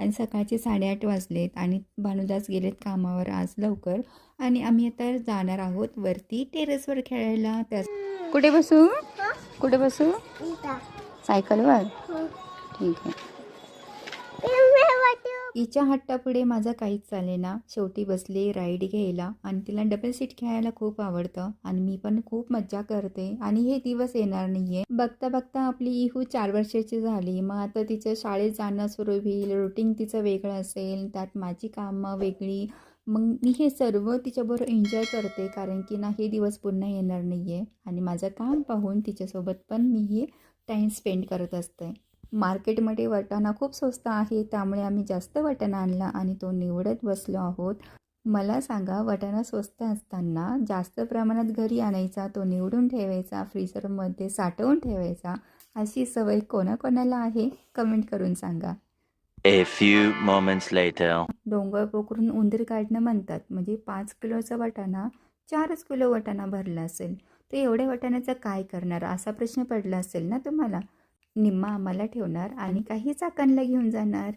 आणि सकाळचे 8:30 वाजलेत आणि भानुदास गेलेत कामावर आज लवकर आणि आम्ही आता जाणार आहोत वरती टेरेसवर खेळायला. त्यास कुठे बसू? कुठे बसू? सायकलवर. ठीक आहे. हिच्या हट्टापुढे माझं काहीच चालेना. शेवटी बसले राईड घ्यायला आणि तिला डबल सीट खेळायला खूप आवडतं आणि मी पण खूप मज्जा करते आणि हे दिवस येणार नाहीये. बघता बघता आपली इहू 4 वर्षाची झाली. मग आता तिचं शाळेत जाणं सुरू होईल, रुटीन तिचं वेगळं असेल, त्यात माझी कामं वेगळी. मग मी हे सर्व तिच्याबरोबर एन्जॉय करते कारण की ना हे दिवस पुन्हा येणार नाहीये आणि माझं काम पाहून तिच्यासोबत पण मी हे टाईम स्पेंड करत असते. मार्केटमध्ये वाटाणा खूप स्वस्त आहे त्यामुळे आम्ही जास्त वाटाणा आणला आणि तो निवडत बसलो आहोत. मला सांगा, वाटाणा स्वस्त असताना जास्त प्रमाणात घरी आणायचा, तो निवडून ठेवायचा, फ्रीझरमध्ये साठवून ठेवायचा, अशी सवय कोणाकोणाला आहे कमेंट करून सांगा. A few moments later. डोंगर पोखरून उंदीर काढणं म्हणतात. म्हणजे 5 किलोचा वाटाणा 4च किलो वाटाणा भरला असेल, तर एवढ्या वाटाण्याचं काय करणार असा प्रश्न पडला असेल ना तुम्हाला. निम्मा आम्हाला ठेवणार आणि काही चाकणला घेऊन जाणार.